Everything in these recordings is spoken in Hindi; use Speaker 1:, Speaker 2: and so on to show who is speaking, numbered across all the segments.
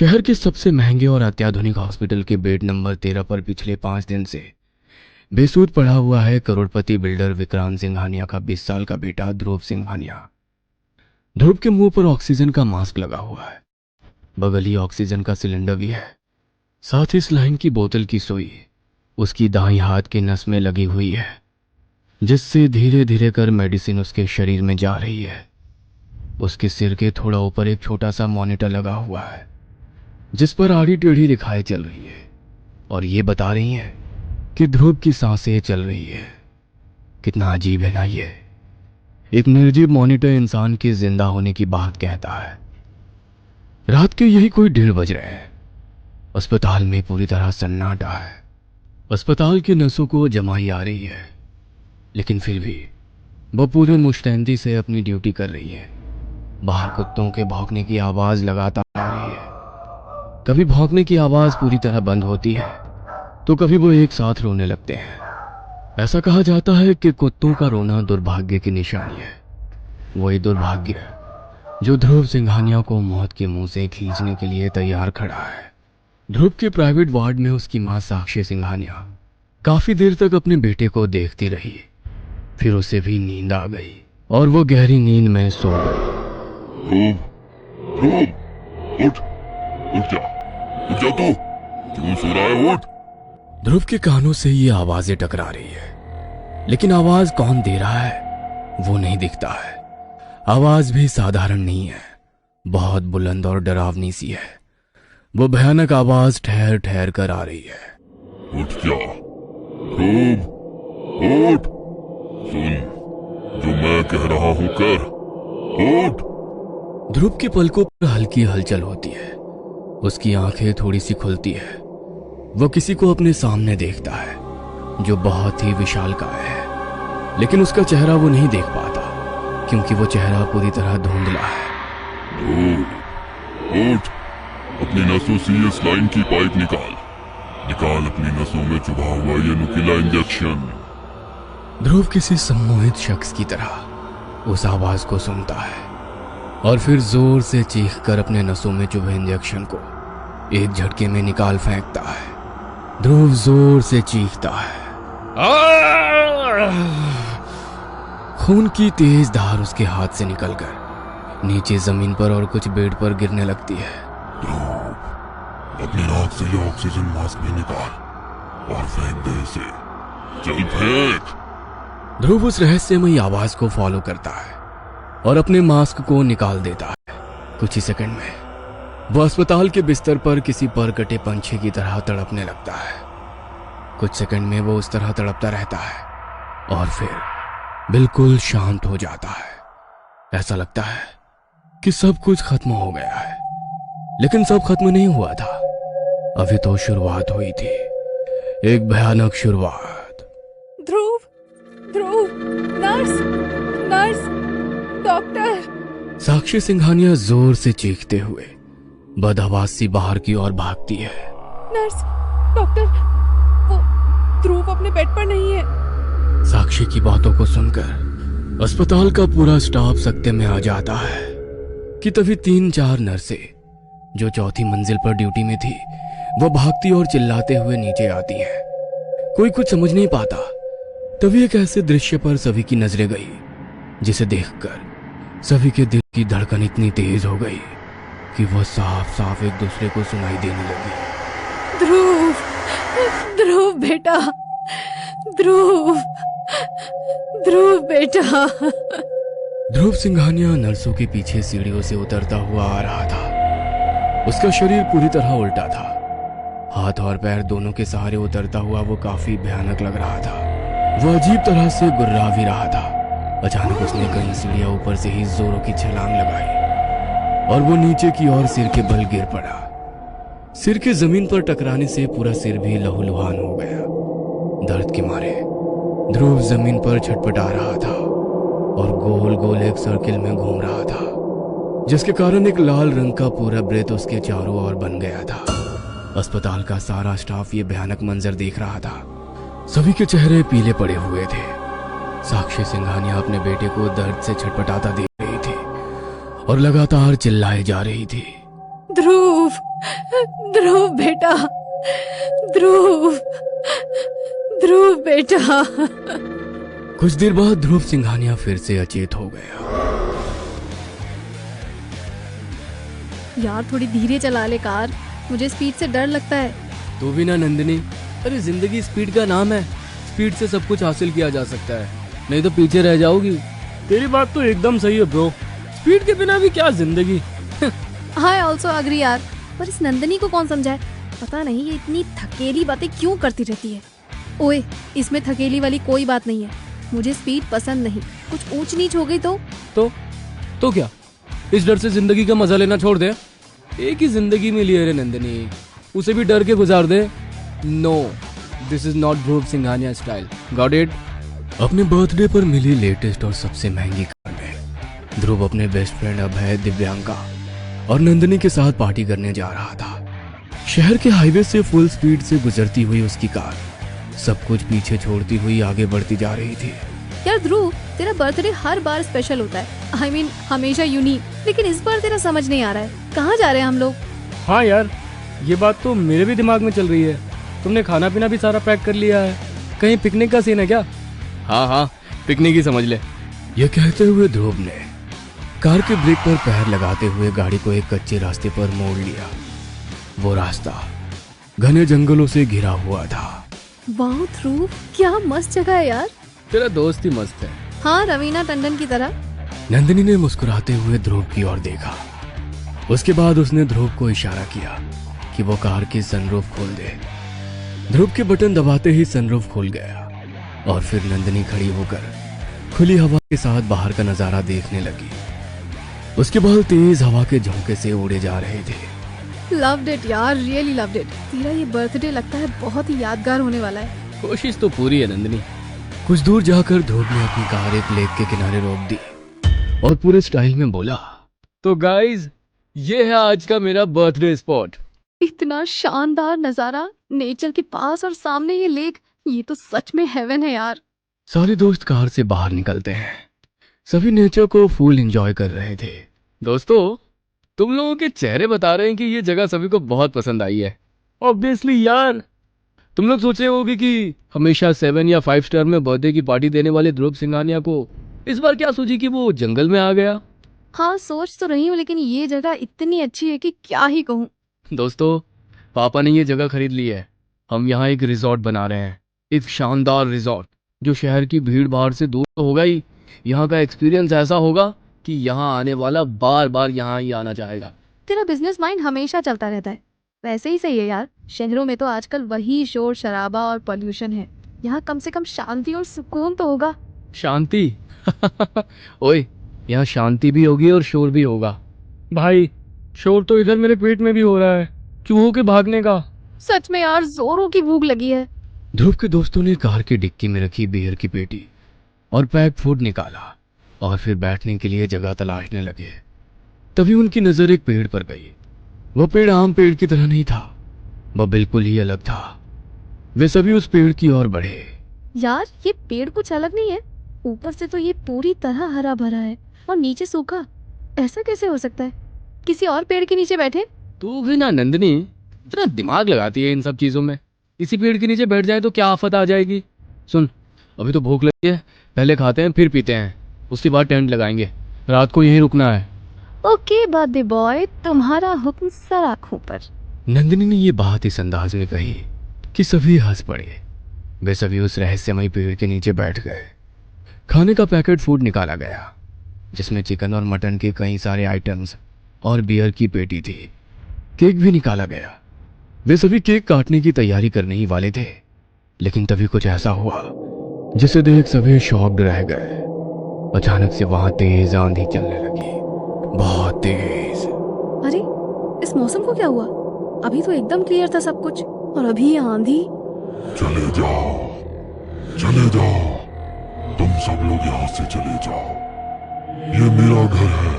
Speaker 1: शहर के सबसे महंगे और अत्याधुनिक हॉस्पिटल के बेड नंबर 13 पर पिछले 5 दिन से बेसुध पड़ा हुआ है करोड़पति बिल्डर विक्रांत सिंघानिया का 20 साल का बेटा ध्रुव सिंघानिया। ध्रुव के मुंह पर ऑक्सीजन का मास्क लगा हुआ है, बगल ही ऑक्सीजन का सिलेंडर भी है, साथ ही सलाइन की बोतल की सुई उसकी दाईं हाथ के नस में लगी हुई है, जिससे धीरे धीरे कर मेडिसिन उसके शरीर में जा रही है। उसके सिर के थोड़ा ऊपर एक छोटा सा मॉनिटर लगा हुआ है, जिस पर आड़ी टेढ़ी दिखाई चल रही है और ये बता रही है कि ध्रुव की सांसें चल रही है। कितना अजीब है ना ये। एक निर्जीव मॉनिटर इंसान के जिंदा होने की बात कहता है। रात के यही कोई 1:30 बज रहे हैं। अस्पताल में पूरी तरह सन्नाटा है। अस्पताल की नसों को जमाई आ रही है, लेकिन फिर भी वो पूरी मुस्तैदी से अपनी ड्यूटी कर रही है। बाहर कुत्तों के भौंकने की आवाज लगातार आ रही है। कभी भौंकने की आवाज पूरी तरह बंद होती है तो कभी वो एक साथ रोने लगते हैं। ऐसा कहा जाता है कि कुत्तों का रोना दुर्भाग्य की निशानी है। वही दुर्भाग्य जो ध्रुव सिंघानिया को मौत के मुंह से खींचने के लिए तैयार खड़ा है। ध्रुव के प्राइवेट वार्ड में उसकी मां साक्षी सिंघानिया काफी देर तक अपने बेटे को देखती रही। फिर उसे भी नींद आ गई और वो गहरी नींद में सो गई।
Speaker 2: उठ जा, उठ जा तू, क्यों सो रहा है? उठ।
Speaker 1: ध्रुव के कानों से ये आवाजें टकरा रही है, लेकिन आवाज कौन दे रहा है वो नहीं दिखता है। आवाज भी साधारण नहीं है, बहुत बुलंद और डरावनी सी है। वो भयानक आवाज ठहर ठहर कर आ रही है।
Speaker 2: उठ जा ध्रुव, उठ। सुन जो मैं कह रहा हूं कर, उठ।
Speaker 1: ध्रुव के पलकों पर हल्की हलचल होती है। उसकी आंखें थोड़ी सी खुलती है। वो किसी को अपने सामने देखता है जो बहुत ही विशालकाय है, लेकिन उसका चेहरा वो नहीं देख पाता क्योंकि वो चेहरा पूरी तरह धुंधला है।
Speaker 2: उठ, अपनी नसों से ये स्लाइन की पाइप निकाल अपनी नसों में चुभा हुआ ये नुकीला इंजेक्शन।
Speaker 1: ध्रुव किसी सम्मोहित शख्स की तरह उस आवाज को सुनता है और फिर जोर से चीखकर अपने नसों में चुभे इंजेक्शन को एक झटके में निकाल फेंकता है। ध्रुव जोर से चीखता है। खून की तेज धार उसके हाथ से निकलकर नीचे जमीन पर और कुछ बेड पर गिरने लगती है।
Speaker 2: ध्रुव, अपनी नाक से ये ऑक्सीजन मास्क भी निकाल और फेंक दे इसे। चल फेंक।
Speaker 1: ध्रुव उस रहस्यमयी आवाज को फॉलो करता है और अपने मास्क को निकाल देता है। कुछ ही सेकंड में वह अस्पताल के बिस्तर पर किसी पर कटे पंछी की तरह तड़पने लगता है। कुछ सेकंड में वो उस तरह तड़पता रहता है और फिर बिल्कुल शांत हो जाता है। ऐसा लगता है कि सब कुछ खत्म हो गया है, लेकिन सब खत्म नहीं हुआ था। अभी तो शुरुआत हुई थी, एक भयानक शुरुआत।
Speaker 3: ध्रुव, ध्रुव, नर्स, नर्स, डॉक्टर।
Speaker 1: साक्षी सिंघानिया जोर से चीखते हुए बदहवास सी बाहर की ओर भागती है।
Speaker 3: नर्स, डॉक्टर, वो ध्रुव अपने बेड पर नहीं है।
Speaker 1: साक्षी की बातों को सुनकर अस्पताल का पूरा स्टाफ सकते में आ जाता है कि तभी 3-4 नर्सें जो चौथी मंजिल पर ड्यूटी में थी वो भागती और चिल्लाते हुए नीचे आती हैं। कोई कुछ समझ नहीं पाता। तभी एक ऐसे दृश्य पर सभी की नजरें गई जिसे देखकर सभी के दिल की धड़कन इतनी तेज हो गई कि वो साफ साफ एक दूसरे को सुनाई देने लगी।
Speaker 3: ध्रुव, ध्रुव बेटा, ध्रुव, ध्रुव बेटा।
Speaker 1: ध्रुव सिंघानिया नर्सों के पीछे सीढ़ियों से उतरता हुआ आ रहा था। उसका शरीर पूरी तरह उल्टा था। हाथ और पैर दोनों के सहारे उतरता हुआ वो काफी भयानक लग रहा था। वो अजीब तरह से गुर्रा भी रहा था। अचानक उसने कई सीढ़ियां ऊपर से ही जोरों की छलांग लगाई और वो नीचे की ओर सिर के बल गिर पड़ा। सिर के जमीन पर टकराने से पूरा सिर भी लहूलुहान हो गया। दर्द के मारे ध्रुव जमीन पर छटपटा रहा था और गोल गोल एक सर्किल में घूम रहा था, जिसके कारण एक लाल रंग का पूरा वृत्त उसके चारों ओर बन गया था। अस्पताल का सारा स्टाफ ये भयानक मंजर देख रहा था। सभी के चेहरे पीले पड़े हुए थे। साक्षी सिंघानिया अपने बेटे को दर्द से छटपटाता देख रही थी और लगातार चिल्लाए जा रही थी।
Speaker 3: ध्रुव, ध्रुव बेटा, ध्रुव, ध्रुव बेटा।
Speaker 1: कुछ देर बाद ध्रुव सिंघानिया फिर से अचेत हो गया।
Speaker 3: यार थोड़ी धीरे चला ले कार, मुझे स्पीड से डर लगता है।
Speaker 1: तू भी ना नंदिनी, अरे जिंदगी स्पीड का नाम है। स्पीड से सब कुछ हासिल किया जा सकता है, नहीं तो पीछे रह जाओगी।
Speaker 4: तेरी बात तो एकदम सही है ब्रो, स्पीड के बिना भी क्या जिंदगी।
Speaker 3: आई ऑल्सो अग्री यार, पर इस नंदिनी को कौन समझाए। पता नहीं ये इतनी थकेली बातें क्यों करती रहती है। ओए, इसमें थकेली वाली कोई बात नहीं है। मुझे स्पीड पसंद नहीं। कुछ ऊंच नीच हो गई
Speaker 4: तो क्या, इस डर से जिंदगी का मजा लेना छोड़ दे। एक ही जिंदगी मिली है रे नंदिनी, उसे भी डर के गुजार दे। No, this is not Dhruv Singhania style, got it.
Speaker 1: अपने बर्थडे पर मिली लेटेस्ट और सबसे महंगी कार में ध्रुव अपने बेस्ट फ्रेंड अभय, दिव्यांका और नंदिनी के साथ पार्टी करने जा रहा था। शहर के हाईवे से फुल स्पीड से गुजरती हुई उसकी कार सब कुछ पीछे छोड़ती हुई आगे बढ़ती जा रही थी।
Speaker 3: यार ध्रुव, तेरा बर्थडे हर बार स्पेशल होता है। I mean, हमेशा यूनिक, लेकिन इस बार तेरा समझ नहीं आ रहा है। कहाँ जा रहे हैं हम लोग?
Speaker 4: हाँ यार, ये बात तो मेरे भी दिमाग में चल रही है। तुमने खाना पीना भी सारा पैक कर लिया है, कहीं पिकनिक का सीन है क्या?
Speaker 1: हाँ, पिकनिक ही समझ ले। यह कहते हुए ध्रुव ने कार के ब्रेक पर पैर लगाते हुए गाड़ी को एक कच्चे रास्ते पर मोड़ लिया। वो रास्ता घने जंगलों से घिरा हुआ था।
Speaker 3: वाह ध्रुव, क्या मस्त जगह है यार।
Speaker 4: तेरा दोस्त ही मस्त है।
Speaker 3: हाँ, रवीना टंडन की तरह।
Speaker 1: नंदिनी ने मुस्कुराते हुए ध्रुव की ओर देखा। उसके बाद उसने ध्रुव को इशारा किया कि वो कार की सनरूफ खोल दे। ध्रुव के बटन दबाते ही सनरूफ खुल गया और फिर नंदिनी खड़ी होकर खुली हवा के साथ बाहर का नजारा देखने लगी। उसके बाल तेज हवा के झोंके से उड़े जा रहे थे।
Speaker 3: लव्ड इट यार, रियली लव्ड इट। तेरा ये बर्थडे लगता है बहुत ही यादगार होने वाला है।
Speaker 4: कोशिश तो पूरी है नंदिनी।
Speaker 1: कुछ दूर जाकर ध्रुव ने अपनी कार एक लेक के किनारे रोक दी और पूरे स्टाइल में बोला,
Speaker 4: तो गाइज, ये है आज का मेरा बर्थडे स्पॉट।
Speaker 3: इतना शानदार नजारा, नेचर के पास और सामने ये लेक, ये तो सच में हेवन है यार।
Speaker 1: सारे दोस्त कार से बाहर निकलते हैं। सभी नेचर को फुल एंजॉय कर रहे थे।
Speaker 4: दोस्तों, तुम लोगों के चेहरे बता रहे हैं कि ये जगह सभी को बहुत पसंद आई है। ऑब्वियसली यार, तुम लोग सोच रहे होगे कि हमेशा 7 या 5 स्टार में बर्थडे की पार्टी देने वाले ध्रुव सिंघानिया को इस बार क्या सूझी कि वो जंगल में आ गया।
Speaker 3: हाँ, सोच तो रही हूँ, लेकिन ये जगह इतनी अच्छी है कि क्या ही कहूँ।
Speaker 4: दोस्तों, पापा ने ये जगह खरीद ली है। हम यहाँ एक रिजॉर्ट बना रहे हैं, एक शानदार रिजॉर्ट जो शहर की भीड़ भाड़ से दूर तो होगा ही, यहाँ का एक्सपीरियंस ऐसा होगा कि यहाँ आने वाला बार बार यहाँ ही आना चाहेगा।
Speaker 3: तेरा बिजनेस माइंड हमेशा चलता रहता है। वैसे ही सही है यार, शहरों में तो आजकल वही शोर शराबा और पॉल्यूशन है। यहाँ कम से कम शांति और सुकून तो होगा।
Speaker 4: शांति? ओए, यहाँ शांति भी होगी और शोर भी होगा। भाई, शोर तो इधर मेरे पेट में भी हो रहा है, चूहों के भागने का।
Speaker 3: सच में यार, जोरों की भूख लगी है।
Speaker 1: ध्रुव के दोस्तों ने कार की डिक्की में रखी बियर की पेटी और पैक फूड निकाला और फिर बैठने के लिए जगह तलाशने लगे। तभी उनकी नजर एक पेड़ पर गई। वह पेड़ आम पेड़ की तरह नहीं था, वह बिल्कुल ही अलग था। वे सभी उस पेड़ की ओर बढ़े।
Speaker 3: यार, ये पेड़ कुछ अलग नहीं है। ऊपर से तो ये पूरी तरह हरा भरा है और नीचे सूखा। ऐसा कैसे हो सकता है? किसी और पेड़ के नीचे बैठे?
Speaker 4: तू भी ना नंदिनी, इतना दिमाग लगाती है इन सब चीजों में। इसी पेड़ के नीचे बैठ जाए तो क्या आफत आ जाएगी। सुन, अभी तो भूख लगी है, पहले खाते हैं फिर पीते हैं, उसके बाद टेंट लगाएंगे। रात को यहीं रुकना है।
Speaker 3: ओके बर्थडे बॉय, तुम्हारा हुक्म सर आँखों पर।
Speaker 1: नंदिनी ने ये बात इस अंदाज में कही कि सभी हंस पड़े। वे सभी उस रहस्यमय पेड़ के नीचे बैठ गए। खाने का पैकेट फूड निकाला गया जिसमें चिकन और मटन के कई सारे आइटम्स और बियर की पेटी थी। केक भी निकाला गया। वे सभी केक काटने की तैयारी करने ही वाले थे, लेकिन तभी कुछ ऐसा हुआ जिसे देख सभी शॉक्ड रह गए। अचानक से वहां तेज आंधी चलने लगी, बहुत तेज।
Speaker 3: अरे, इस मौसम को क्या हुआ? अभी तो एकदम क्लियर था सब कुछ, और अभी ये आंधी।
Speaker 2: चले जाओ, चले जाओ, तुम सब लोग यहाँ से चले जाओ। ये मेरा घर है,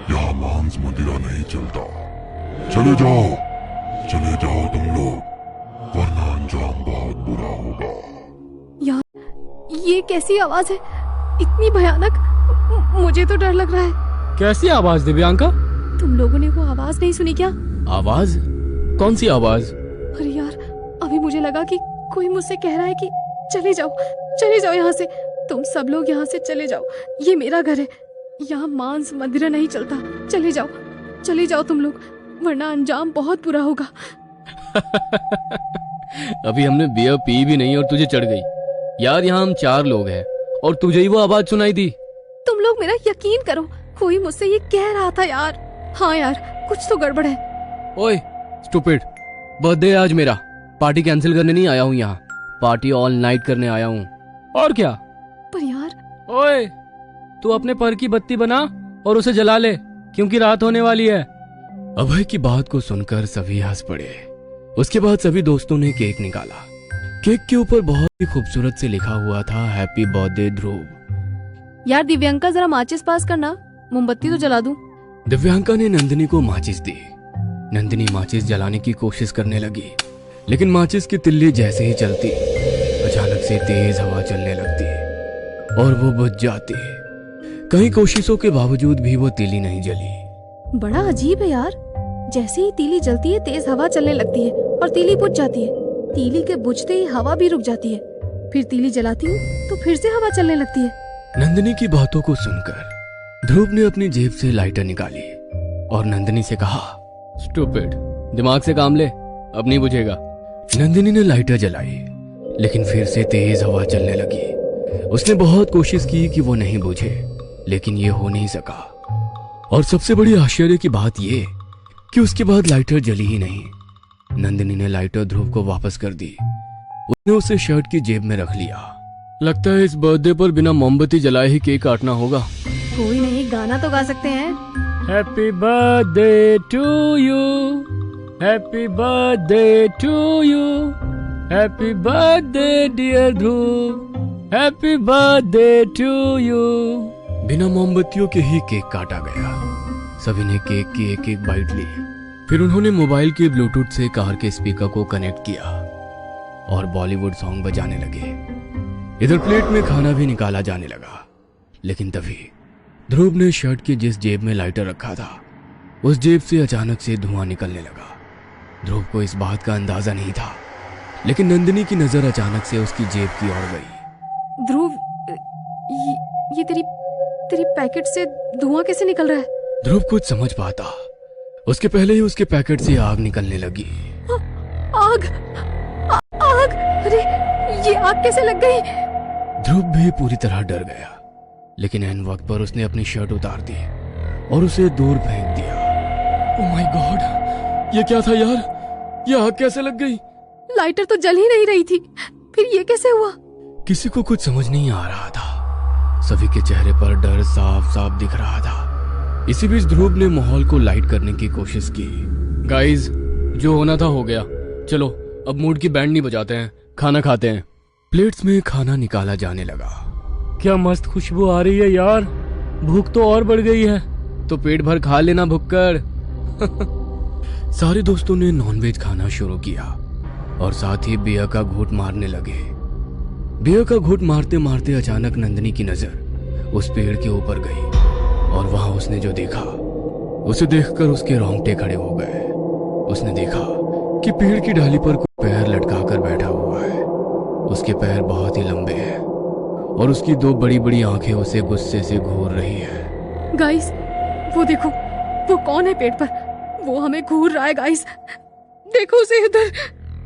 Speaker 2: यहाँ मांस मदिरा नहीं चलता। चले जाओ तुम लोग, वरना अंजाम बहुत बुरा होगा।
Speaker 3: यार, ये कैसी आवाज है? इतनी भयानक। मुझे तो डर लग रहा है।
Speaker 4: कैसी आवाज दिव्यांका?
Speaker 3: तुम लोगों ने वो आवाज नहीं सुनी क्या?
Speaker 4: आवाज? कौन सी आवाज?
Speaker 3: अरे यार, अभी मुझे लगा कि कोई मुझसे कह रहा है कि चले जाओ यहाँ से, तुम सब लोग यहाँ से चले जाओ, ये मेरा घर है, यहाँ मांस मदिरा नहीं चलता, चले जाओ तुम लोग, वरना अंजाम बहुत बुरा होगा।
Speaker 4: अभी हमने बियर पी भी नहीं और तुझे चढ़ गई। यार यहाँ हम 4 लोग हैं और तुझे ही वो आवाज सुनाई दी।
Speaker 3: तुम लोग मेरा यकीन करो, कोई मुझसे ये कह रहा था यार। हाँ यार, कुछ तो गड़बड़ है।
Speaker 4: ओए स्टूपिड, बर्थडे आज मेरा, पार्टी कैंसिल करने नहीं आया हूँ यहाँ, पार्टी ऑल नाइट करने आया हूँ। और क्या?
Speaker 3: पर यार।
Speaker 4: ओए तू अपने पर की बत्ती बना और उसे जला ले, क्योंकि रात होने वाली है। अभय की बात को सुनकर सभी हंस पड़े। उसके बाद सभी दोस्तों ने केक निकाला। केक के ऊपर बहुत ही खूबसूरत से लिखा हुआ था हैप्पी बर्थडे ध्रुव।
Speaker 3: यार दिव्यांका, जरा माचिस पास करना, मोमबत्ती तो जला दूं।
Speaker 4: दिव्यांका ने नंदिनी को माचिस दी। नंदिनी माचिस जलाने की कोशिश करने लगी, लेकिन माचिस की तिल्ली जैसे ही चलती, अचानक से तेज हवा चलने लगती और वो बुझ जाती। कई कोशिशों के बावजूद भी वो तीली नहीं जली।
Speaker 3: बड़ा अजीब है यार, जैसे ही तीली जलती है तेज हवा चलने लगती है और तीली बुझ जाती है। तीली के बुझते ही हवा भी रुक जाती है, फिर तीली जलाती हूँ तो फिर से हवा चलने लगती है।
Speaker 4: नंदिनी की बातों को सुनकर ध्रुव ने अपनी जेब से लाइटर निकाली और नंदिनी से कहा, स्टूपिड, दिमाग से काम ले, अब नहीं बुझेगा। नंदिनी ने लाइटर जलाई, लेकिन फिर से तेज हवा चलने लगी। उसने बहुत कोशिश की कि वो नहीं बुझे, लेकिन ये हो नहीं सका। और सबसे बड़ी आश्चर्य की बात ये कि उसके बाद लाइटर जली ही नहीं। नंदिनी ने लाइटर ध्रुव को वापस कर दी। उसने उसे शर्ट की जेब में रख लिया। लगता है इस बर्थडे पर बिना मोमबत्ती जलाए ही केक काटना होगा।
Speaker 3: कोई नहीं, गाना तो गा सकते हैं।
Speaker 4: Happy birthday to you, happy birthday to you, happy birthday dear Dhruv, happy birthday to you. बिना मोमबत्तियों के ही केक काटा गया। सभी ने केक की एक एक बाइट ली। फिर उन्होंने मोबाइल के ब्लूटूथ से कार के स्पीकर को कनेक्ट किया और बॉलीवुड सॉन्ग बजाने लगे। इधर प्लेट में खाना भी निकाला जाने लगा। लेकिन तभी ध्रुव ने शर्ट की जिस जेब में लाइटर रखा था, उस जेब से अचानक से धुआं निकलने लगा। ध्रुव को इस बात का अंदाजा नहीं था, लेकिन नंदिनी की नजर अचानक से उसकी जेब की ओर गई।
Speaker 3: ध्रुव, ये तेरी पैकेट से धुआं कैसे निकल रहा है?
Speaker 4: ध्रुव कुछ समझ पाता उसके पहले ही उसके पैकेट से आग निकलने लगी।
Speaker 3: आग! अरे ये आग कैसे लग गई?
Speaker 4: ध्रुव भी पूरी तरह डर गया, लेकिन ऐन वक्त पर उसने अपनी शर्ट उतार दी और उसे दूर फेंक दिया। ओह माय गॉड, ये क्या था यार? ये आग कैसे लग गई?
Speaker 3: लाइटर तो जल ही नहीं रही थी, फिर ये कैसे हुआ?
Speaker 4: किसी को कुछ समझ नहीं आ रहा था। सभी के चेहरे पर डर साफ साफ दिख रहा था। इसी बीच ध्रुव ने माहौल को लाइट करने की कोशिश की। गाइस, जो होना था हो गया, चलो अब मूड की बैंड नहीं बजाते हैं, खाना खाते हैं। प्लेट्स में खाना निकाला जाने लगा। क्या मस्त खुशबू आ रही है यार, भूख तो और बढ़ गई है। तो पेट भर खा लेना भुक्कड़। सारे दोस्तों ने नॉनवेज खाना शुरू किया और साथ ही बियर का घूंट मारने लगे। बियर का घूंट मारते मारते अचानक नंदिनी की नजर उस पेड़ के ऊपर गई और वहां उसने जो देखा, उसे देखकर उसके रोंगटे खड़े हो गए। उसने देखा कि पेड़ की डाली पर कोई पैर लटकाकर बैठा हुआ है। उसके पैर बहुत ही लंबे हैं और उसकी 2 बड़ी बड़ी आंखें उसे गुस्से से घूर रही है।
Speaker 3: गाइस, वो देखो, वो कौन है पेड़ पर? वो हमें घूर रहा है गाइस, देखो उसे इधर।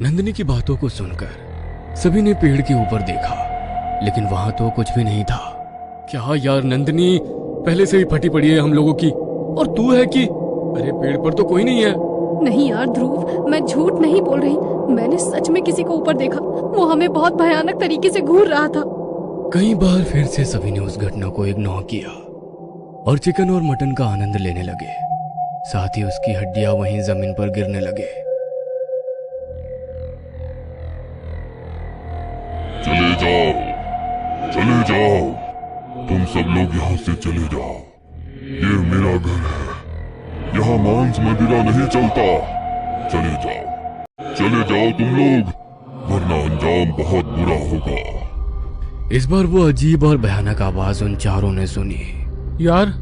Speaker 4: नंदिनी की बातों को सुनकर सभी ने पेड़ के ऊपर देखा, लेकिन वहां तो कुछ भी नहीं था। क्या यार नंदिनी पहले से ही फटी पड़ी है हम लोगों की, और तू है कि अरे पेड़ पर तो कोई नहीं है।
Speaker 3: नहीं यार ध्रुव, मैं झूठ नहीं बोल रही, मैंने सच में किसी को ऊपर देखा। वो हमें बहुत भयानक तरीके से घूर रहा था।
Speaker 4: कई बार फिर से सभी ने उस घटना को इग्नोर किया और चिकन और मटन का आनंद लेने लगे। साथ ही उसकी हड्डियां वहीं जमीन पर गिरने लगे।
Speaker 2: चले जाओ, तुम सब लोग यहाँ से चले जाओ। ये मेरा घर है, यहाँ मांस मदिरा नहीं चलता। चले जाओ तुम लोग, वरना अंजाम बहुत बुरा होगा।
Speaker 4: इस बार वो अजीब और भयानक आवाज उन चारों ने सुनी। यार,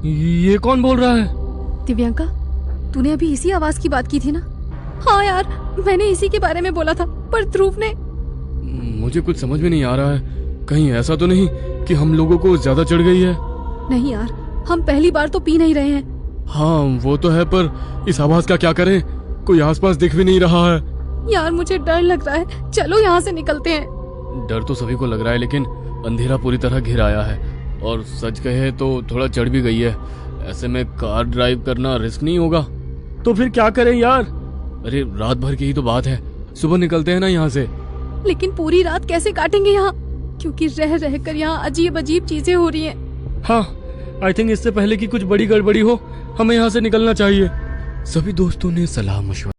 Speaker 4: ये कौन बोल रहा है?
Speaker 3: दिव्यांका, तूने अभी इसी आवाज की बात की थी ना? हाँ यार, मैंने इसी के बारे में बोला था, पर ध्रुव ने...
Speaker 4: मुझे कुछ समझ में नहीं आ रहा है। कहीं ऐसा तो नहीं कि हम लोगों को ज्यादा चढ़ गई है?
Speaker 3: नहीं यार, हम पहली बार तो पी नहीं रहे हैं।
Speaker 4: हाँ वो तो है, पर इस आवाज का क्या करें? कोई आसपास दिख भी नहीं रहा है।
Speaker 3: यार मुझे डर लग रहा है, चलो यहाँ से निकलते हैं।
Speaker 4: डर तो सभी को लग रहा है, लेकिन अंधेरा पूरी तरह घिर आया है और सच कहे तो थोड़ा चढ़ भी गई है। ऐसे में कार ड्राइव करना रिस्क नहीं होगा? तो फिर क्या करें यार? अरे रात भर की ही तो बात है, सुबह निकलते हैं ना यहाँ से।
Speaker 3: लेकिन पूरी रात कैसे काटेंगे यहाँ? क्योंकि रह रह कर यहाँ अजीब अजीब चीजें हो रही हैं।
Speaker 4: हाँ, आई थिंक इससे पहले कि कुछ बड़ी गड़बड़ी हो, हमें यहाँ से निकलना चाहिए।
Speaker 1: सभी दोस्तों ने सलाह मशवरा